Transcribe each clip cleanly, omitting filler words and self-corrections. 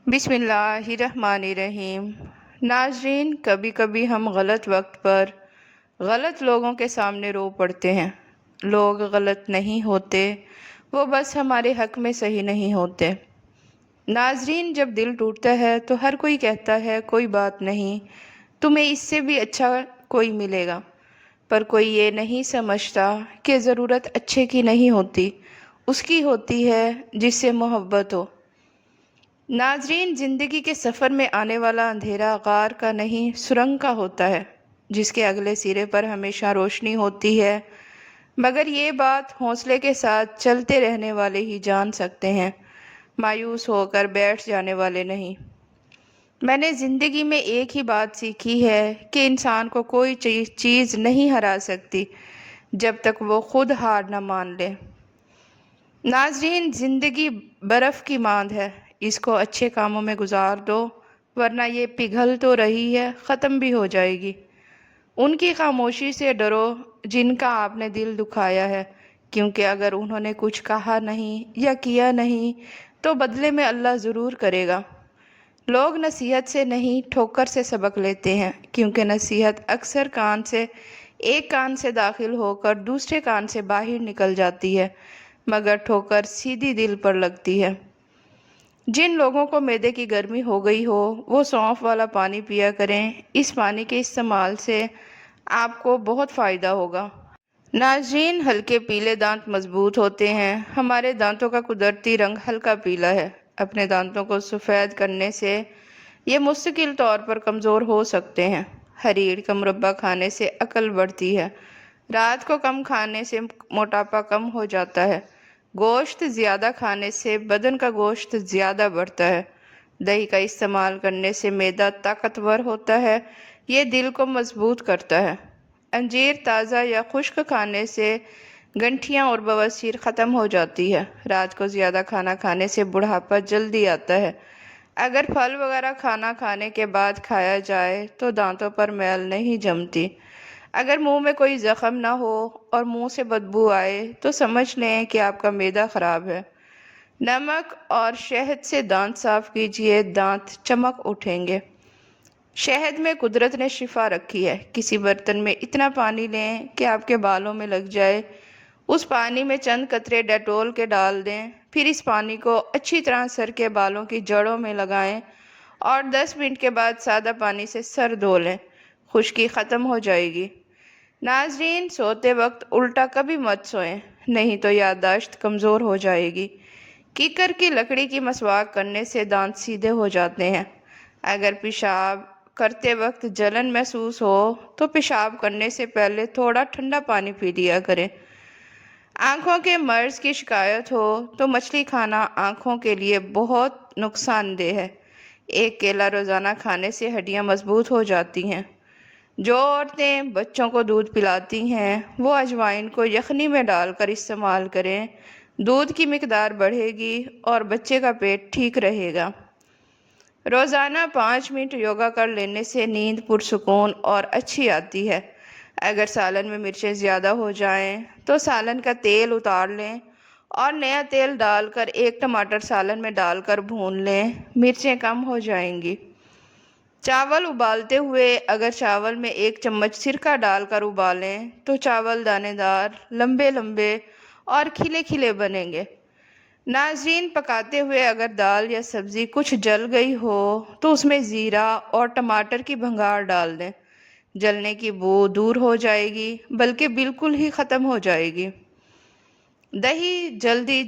بسم اللہ الرحمن الرحیم۔ ناظرین، کبھی کبھی ہم غلط وقت پر غلط لوگوں کے سامنے رو پڑتے ہیں۔ لوگ غلط نہیں ہوتے، وہ بس ہمارے حق میں صحیح نہیں ہوتے۔ ناظرین، جب دل ٹوٹتا ہے تو ہر کوئی کہتا ہے کوئی بات نہیں، تمہیں اس سے بھی اچھا کوئی ملے گا، پر کوئی یہ نہیں سمجھتا کہ ضرورت اچھے کی نہیں ہوتی، اس کی ہوتی ہے جس سے محبت ہو۔ ناظرین، زندگی کے سفر میں آنے والا اندھیرا غار کا نہیں سرنگ کا ہوتا ہے، جس کے اگلے سرے پر ہمیشہ روشنی ہوتی ہے، مگر یہ بات حوصلے کے ساتھ چلتے رہنے والے ہی جان سکتے ہیں، مایوس ہو کر بیٹھ جانے والے نہیں۔ میں نے زندگی میں ایک ہی بات سیکھی ہے کہ انسان کو کوئی چیز نہیں ہرا سکتی جب تک وہ خود ہار نہ مان لے۔ ناظرین، زندگی برف کی ماند ہے، اس کو اچھے کاموں میں گزار دو، ورنہ یہ پگھل تو رہی ہے، ختم بھی ہو جائے گی۔ ان کی خاموشی سے ڈرو جن کا آپ نے دل دکھایا ہے، کیونکہ اگر انہوں نے کچھ کہا نہیں یا کیا نہیں تو بدلے میں اللہ ضرور کرے گا۔ لوگ نصیحت سے نہیں ٹھوکر سے سبق لیتے ہیں، کیونکہ نصیحت اکثر ایک کان سے داخل ہو کر دوسرے کان سے باہر نکل جاتی ہے، مگر ٹھوکر سیدھی دل پر لگتی ہے۔ جن لوگوں کو معدے کی گرمی ہو گئی ہو وہ سونف والا پانی پیا کریں، اس پانی کے استعمال سے آپ کو بہت فائدہ ہوگا۔ ناظرین، ہلکے پیلے دانت مضبوط ہوتے ہیں۔ ہمارے دانتوں کا قدرتی رنگ ہلکا پیلا ہے۔ اپنے دانتوں کو سفید کرنے سے یہ مستقل طور پر کمزور ہو سکتے ہیں۔ ہریڑ کا مربع کھانے سے عقل بڑھتی ہے۔ رات کو کم کھانے سے موٹاپا کم ہو جاتا ہے۔ گوشت زیادہ کھانے سے بدن کا گوشت زیادہ بڑھتا ہے۔ دہی کا استعمال کرنے سے معدہ طاقتور ہوتا ہے، یہ دل کو مضبوط کرتا ہے۔ انجیر تازہ یا خشک کھانے سے گنٹھیاں اور بواسیر ختم ہو جاتی ہے۔ رات کو زیادہ کھانا کھانے سے بڑھاپا جلدی آتا ہے۔ اگر پھل وغیرہ کھانا کھانے کے بعد کھایا جائے تو دانتوں پر میل نہیں جمتی۔ اگر منہ میں کوئی زخم نہ ہو اور منہ سے بدبو آئے تو سمجھ لیں کہ آپ کا معدہ خراب ہے۔ نمک اور شہد سے دانت صاف کیجیے، دانت چمک اٹھیں گے۔ شہد میں قدرت نے شفا رکھی ہے۔ کسی برتن میں اتنا پانی لیں کہ آپ کے بالوں میں لگ جائے، اس پانی میں چند قطرے ڈیٹول کے ڈال دیں، پھر اس پانی کو اچھی طرح سر کے بالوں کی جڑوں میں لگائیں اور 10 منٹ کے بعد سادہ پانی سے سر دھو لیں، خشکی ختم ہو جائے گی۔ ناظرین، سوتے وقت الٹا کبھی مت سوئیں، نہیں تو یادداشت کمزور ہو جائے گی۔ کیکر کی لکڑی کی مسواک کرنے سے دانت سیدھے ہو جاتے ہیں۔ اگر پیشاب کرتے وقت جلن محسوس ہو تو پیشاب کرنے سے پہلے تھوڑا ٹھنڈا پانی پی لیا کریں۔ آنکھوں کے مرض کی شکایت ہو تو مچھلی کھانا آنکھوں کے لیے بہت نقصان دہ ہے۔ ایک کیلا روزانہ کھانے سے ہڈیاں مضبوط ہو جاتی ہیں۔ جو عورتیں بچوں کو دودھ پلاتی ہیں وہ اجوائن کو یخنی میں ڈال کر استعمال کریں، دودھ کی مقدار بڑھے گی اور بچے کا پیٹ ٹھیک رہے گا۔ روزانہ 5 منٹ یوگا کر لینے سے نیند پرسکون اور اچھی آتی ہے۔ اگر سالن میں مرچیں زیادہ ہو جائیں تو سالن کا تیل اتار لیں اور نیا تیل ڈال کر ایک ٹماٹر سالن میں ڈال کر بھون لیں، مرچیں کم ہو جائیں گی۔ چاول ابالتے ہوئے اگر چاول میں 1 چمچ سرکہ ڈال کر ابالیں تو چاول دانے دار، لمبے لمبے اور کھلے کھلے بنیں گے۔ ناظرین، پکاتے ہوئے اگر دال یا سبزی کچھ جل گئی ہو تو اس میں زیرہ اور ٹماٹر کی بھنگار ڈال دیں، جلنے کی بو دور ہو جائے گی، بلکہ بالکل ہی ختم ہو جائے گی۔ دہی جلدی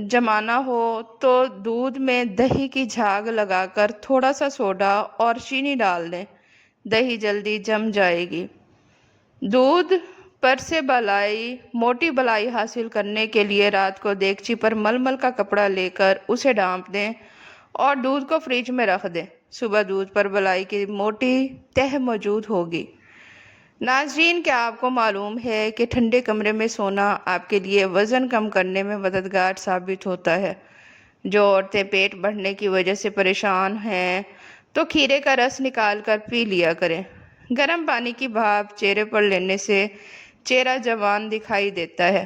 جمانا ہو تو دودھ میں دہی کی جھاگ لگا کر تھوڑا سا سوڈا اور چینی ڈال دیں، دہی جلدی جم جائے گی۔ دودھ پر سے موٹی بلائی حاصل کرنے کے لیے رات کو دیگچی پر ململ کا کپڑا لے کر اسے ڈھانپ دیں اور دودھ کو فریج میں رکھ دیں، صبح دودھ پر بلائی کی موٹی تہ موجود ہوگی۔ ناظرین، کیا آپ کو معلوم ہے کہ ٹھنڈے کمرے میں سونا آپ کے لیے وزن کم کرنے میں مددگار ثابت ہوتا ہے؟ جو عورتیں پیٹ بڑھنے کی وجہ سے پریشان ہیں تو کھیرے کا رس نکال کر پی لیا کریں۔ گرم پانی کی بھاپ چہرے پر لینے سے چہرہ جوان دکھائی دیتا ہے۔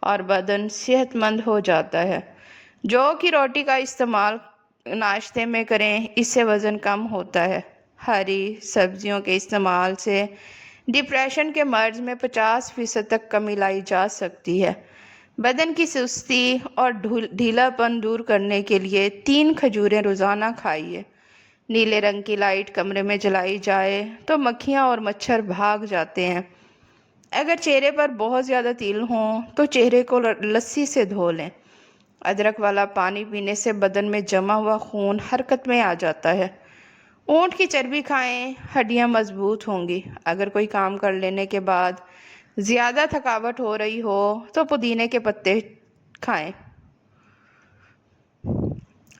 اور بدن صحت مند ہو جاتا ہے۔ جو کی روٹی کا استعمال ناشتے میں کریں، اس سے وزن کم ہوتا ہے۔ ہری سبزیوں کے استعمال سے ڈپریشن کے مرض میں 50% تک کمی لائی جا سکتی ہے۔ بدن کی سستی اور ڈھیلا پن دور کرنے کے لیے 3 کھجوریں روزانہ کھائیے۔ نیلے رنگ کی لائٹ کمرے میں جلائی جائے تو مکھیاں اور مچھر بھاگ جاتے ہیں۔ اگر چہرے پر بہت زیادہ تیل ہوں تو چہرے کو لسی سے دھو لیں۔ ادرک والا پانی پینے سے بدن میں جمع ہوا خون حرکت میں آ جاتا ہے۔ اونٹ کی چربی کھائیں، ہڈیاں مضبوط ہوں گی۔ اگر کوئی کام کر لینے کے بعد زیادہ تھکاوٹ ہو رہی ہو تو پودینے کے پتے کھائیں۔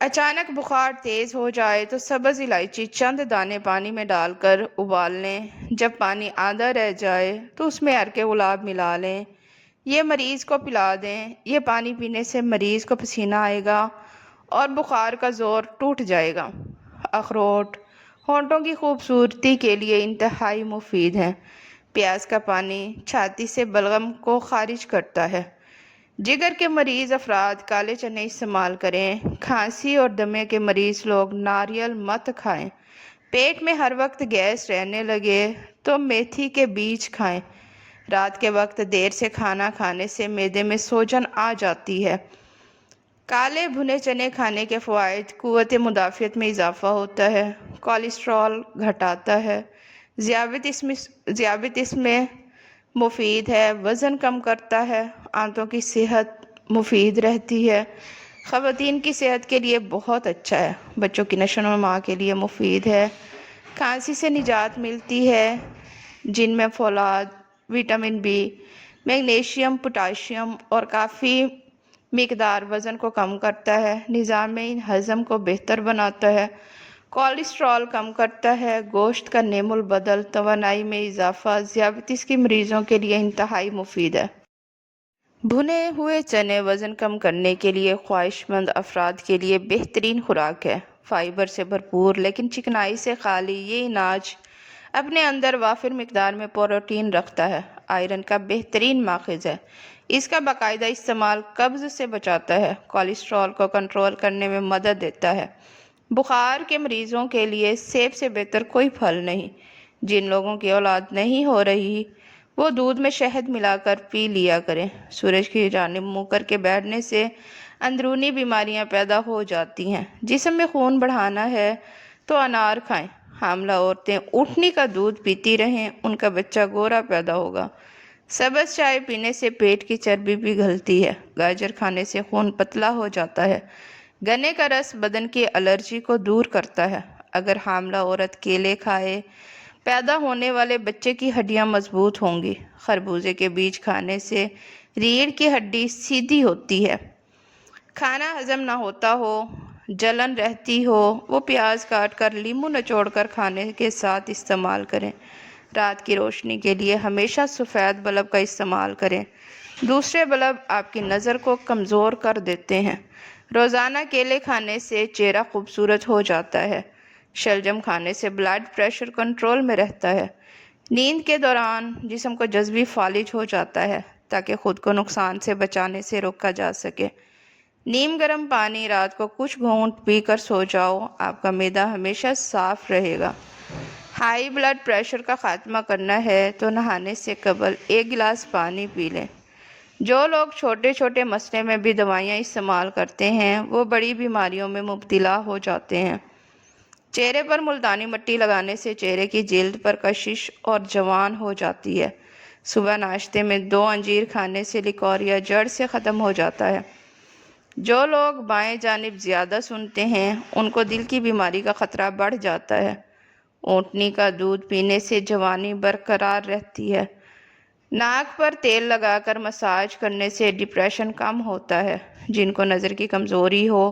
اچانک بخار تیز ہو جائے تو سبز الائچی چند دانے پانی میں ڈال کر ابال لیں۔ جب پانی آدھا رہ جائے تو اس میں عرق گلاب ملا لیں۔ یہ مریض کو پلا دیں۔ یہ پانی پینے سے مریض کو پسینہ آئے گا اور بخار کا زور ٹوٹ جائے گا۔ اخروٹ ہونٹوں کی خوبصورتی کے لیے انتہائی مفید ہیں۔ پیاز کا پانی چھاتی سے بلغم کو خارج کرتا ہے۔ جگر کے مریض افراد کالے چنے استعمال کریں۔ کھانسی اور دمے کے مریض لوگ ناریل مت کھائیں۔ پیٹ میں ہر وقت گیس رہنے لگے تو میتھی کے بیج کھائیں۔ رات کے وقت دیر سے کھانا کھانے سے معدے میں سوجن آ جاتی ہے۔ کالے بھنے چنے کھانے کے فوائد: قوت مدافعت میں اضافہ ہوتا ہے، کولیسٹرول گھٹاتا ہے، ذیابیطس میں مفید ہے، وزن کم کرتا ہے، آنتوں کی صحت مفید رہتی ہے، خواتین کی صحت کے لیے بہت اچھا ہے، بچوں کی نشو و نما کے لیے مفید ہے، کھانسی سے نجات ملتی ہے، جن میں فولاد، وٹامن بی، میگنیشیم، پوٹاشیم اور کافی مقدار وزن کو کم کرتا ہے، نظام ہضم کو بہتر بناتا ہے، کولیسٹرول کم کرتا ہے، گوشت کا نیم البدل، توانائی میں اضافہ، ذیابیطس کے مریضوں کے لیے انتہائی مفید ہے۔ بھنے ہوئے چنے وزن کم کرنے کے لیے خواہش مند افراد کے لیے بہترین خوراک ہے۔ فائبر سے بھرپور لیکن چکنائی سے خالی یہ اناج اپنے اندر وافر مقدار میں پروٹین رکھتا ہے، آئرن کا بہترین ماخذ ہے۔ اس کا باقاعدہ استعمال قبض سے بچاتا ہے، کولیسٹرول کو کنٹرول کرنے میں مدد دیتا ہے۔ بخار کے مریضوں کے لیے سیب سے بہتر کوئی پھل نہیں۔ جن لوگوں کی اولاد نہیں ہو رہی وہ دودھ میں شہد ملا کر پی لیا کریں۔ سورج کی جانب منہ کر کے بیٹھنے سے اندرونی بیماریاں پیدا ہو جاتی ہیں۔ جسم میں خون بڑھانا ہے تو انار کھائیں۔ حاملہ عورتیں اونٹنی کا دودھ پیتی رہیں، ان کا بچہ گورا پیدا ہوگا۔ سبز چائے پینے سے پیٹ کی چربی پگھلتی ہے۔ گاجر کھانے سے خون پتلا ہو جاتا ہے۔ گنے کا رس بدن کی الرجی کو دور کرتا ہے۔ اگر حاملہ عورت کیلے کھائے، پیدا ہونے والے بچے کی ہڈیاں مضبوط ہوں گی۔ خربوزے کے بیج کھانے سے ریڑھ کی ہڈی سیدھی ہوتی ہے۔ کھانا ہضم نہ ہوتا ہو، جلن رہتی ہو، وہ پیاز کاٹ کر لیموں نچوڑ کر کھانے کے ساتھ استعمال کریں۔ رات کی روشنی کے لیے ہمیشہ سفید بلب کا استعمال کریں۔ دوسرے بلب آپ کی نظر کو کمزور کر دیتے ہیں۔ روزانہ کیلے کھانے سے چہرہ خوبصورت ہو جاتا ہے۔ شلجم کھانے سے بلڈ پریشر کنٹرول میں رہتا ہے۔ نیند کے دوران جسم کو جذبی فالج ہو جاتا ہے تاکہ خود کو نقصان سے بچانے سے روکا جا سکے۔ نیم گرم پانی رات کو کچھ گھونٹ پی کر سو جاؤ، آپ کا معدہ ہمیشہ صاف رہے گا۔ ہائی بلڈ پریشر کا خاتمہ کرنا ہے تو نہانے سے قبل 1 گلاس پانی پی لیں۔ جو لوگ چھوٹے چھوٹے مسئلے میں بھی دوائیاں استعمال کرتے ہیں وہ بڑی بیماریوں میں مبتلا ہو جاتے ہیں۔ چہرے پر ملتانی مٹی لگانے سے چہرے کی جلد پر کشش اور جوان ہو جاتی ہے۔ صبح ناشتے میں 2 انجیر کھانے سے لیکوریا جڑ سے ختم ہو جاتا ہے۔ جو لوگ بائیں جانب زیادہ سنتے ہیں ان کو دل کی بیماری کا خطرہ بڑھ جاتا ہے۔ اونٹنی کا دودھ پینے سے جوانی برقرار رہتی ہے۔ ناک پر تیل لگا کر مساج کرنے سے ڈپریشن کم ہوتا ہے۔ جن کو نظر کی کمزوری ہو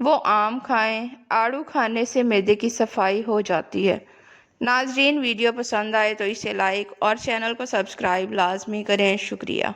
وہ آم کھائیں۔ آڑو کھانے سے معدے کی صفائی ہو جاتی ہے۔ ناظرین، ویڈیو پسند آئے تو اسے لائک اور چینل کو سبسکرائب لازمی کریں۔ شکریہ۔